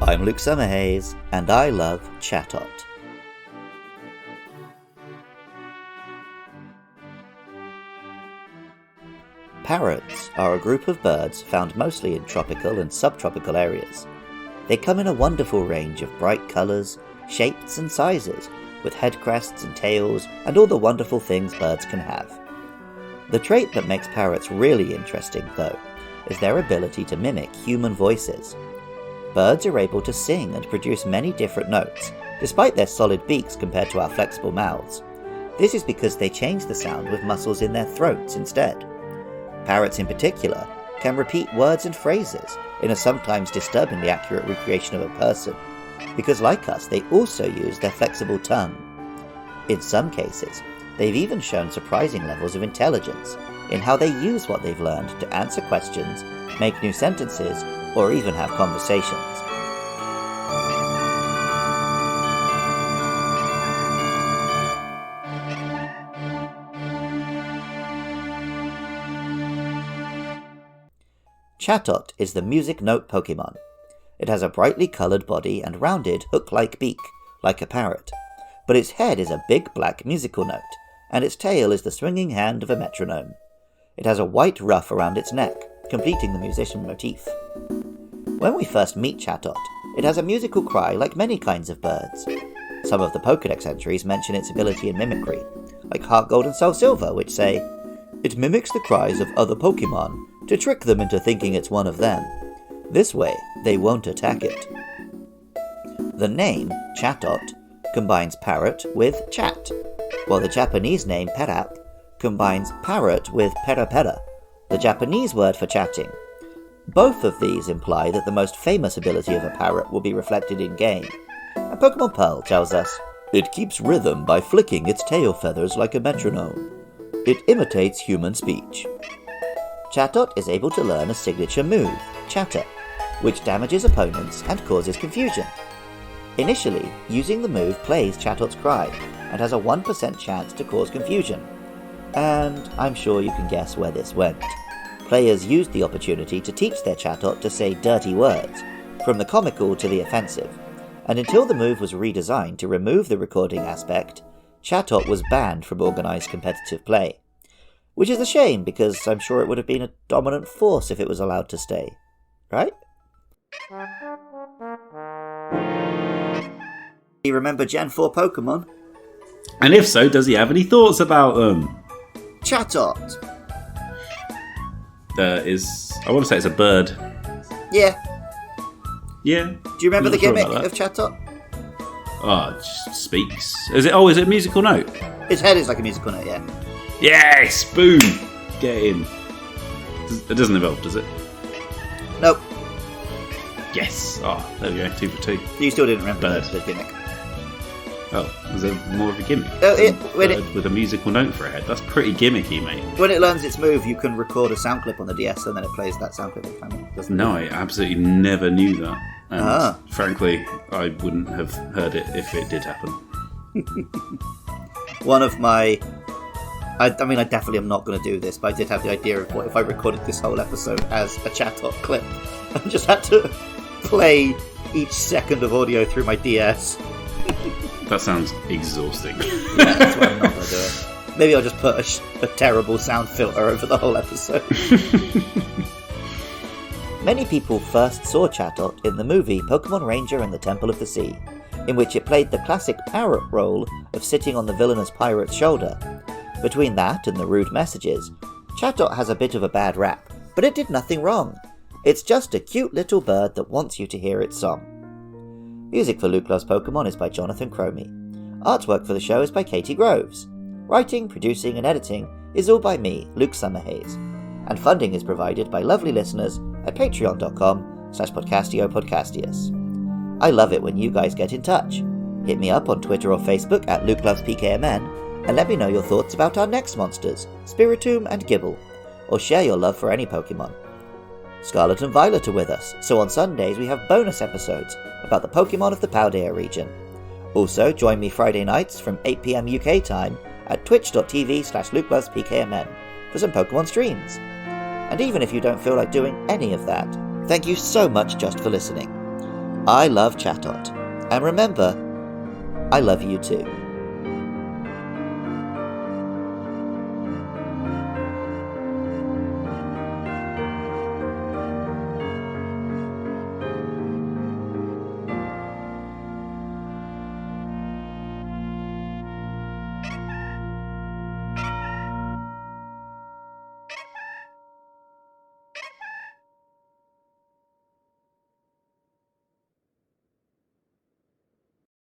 I'm Luke Summerhays, and I love Chatot. Parrots are a group of birds found mostly in tropical and subtropical areas. They come in a wonderful range of bright colours, shapes and sizes, with head crests and tails and all the wonderful things birds can have. The trait that makes parrots really interesting, though, is their ability to mimic human voices. Birds are able to sing and produce many different notes, despite their solid beaks compared to our flexible mouths. This is because they change the sound with muscles in their throats instead. Parrots in particular can repeat words and phrases in a sometimes disturbingly accurate recreation of a person, because like us they also use their flexible tongue. In some cases, they've even shown surprising levels of intelligence in how they use what they've learned to answer questions, make new sentences, or even have conversations. Chatot is the music note Pokemon. It has a brightly coloured body and rounded, hook-like beak, like a parrot, but its head is a big black musical note, and its tail is the swinging hand of a metronome. It has a white ruff around its neck, completing the musician motif. When we first meet Chatot, it has a musical cry like many kinds of birds. Some of the Pokédex entries mention its ability in mimicry, like Heartgold and Soul Silver, which say, "It mimics the cries of other Pokémon to trick them into thinking it's one of them. This way, they won't attack it." The name, Chatot, combines parrot with chat, while the Japanese name Perak combines parrot with pera, the Japanese word for chatting. Both of these imply that the most famous ability of a parrot will be reflected in-game. And Pokemon Pearl tells us, "It keeps rhythm by flicking its tail feathers like a metronome. It imitates human speech." Chatot is able to learn a signature move, Chatter, which damages opponents and causes confusion. Initially, using the move plays Chatot's cry, and has a 1% chance to cause confusion. And I'm sure you can guess where this went. Players used the opportunity to teach their Chatot to say dirty words, from the comical to the offensive, and until the move was redesigned to remove the recording aspect, Chatot was banned from organised competitive play. Which is a shame, because I'm sure it would have been a dominant force if it was allowed to stay. Right? You remember Gen 4 Pokemon? And if so, does he have any thoughts about them? Chatot! I want to say it's a bird. Yeah. Yeah. Do you remember the gimmick of Chatot? Oh, it just speaks. Is it a musical note? His head is like a musical note, yeah. Yes! Boom! Get in. It doesn't evolve, does it? Nope. Yes! Oh, there we go. 2 for 2. You still didn't remember Bird. the gimmick. Oh, is there more of a gimmick? With a musical note for a head. That's pretty gimmicky, mate. When it learns its move, you can record a sound clip on the DS and then it plays that sound clip every time. No, I absolutely never knew that. And frankly, I wouldn't have heard it if it did happen. One of my... I definitely am not going to do this, but I did have the idea of what if I recorded this whole episode as a Chatot clip and just had to play each second of audio through my DS. That sounds exhausting. Yeah, that's why I'm not going to do it. Maybe I'll just put a terrible sound filter over the whole episode. Many people first saw Chatot in the movie Pokemon Ranger and the Temple of the Sea, in which it played the classic parrot role of sitting on the villainous pirate's shoulder. Between that and the rude messages, Chatot has a bit of a bad rap, but it did nothing wrong. It's just a cute little bird that wants you to hear its song. Music for Luke Loves Pokemon is by Jonathan Cromie. Artwork for the show is by Katie Groves. Writing, producing and editing is all by me, Luke Summerhays. And funding is provided by lovely listeners at patreon.com/podcastiopodcastius. I love it when you guys get in touch. Hit me up on Twitter or Facebook at LukeLovesPKMN and let me know your thoughts about our next monsters, Spiritomb and Gibble, or share your love for any Pokemon. Scarlet and Violet are with us, so on Sundays we have bonus episodes about the Pokemon of the Paldea region. Also, join me Friday nights from 8 PM UK time at twitch.tv/LukeLovesPKMN for some Pokemon streams. And even if you don't feel like doing any of that, thank you so much just for listening. I love Chatot. And remember, I love you too.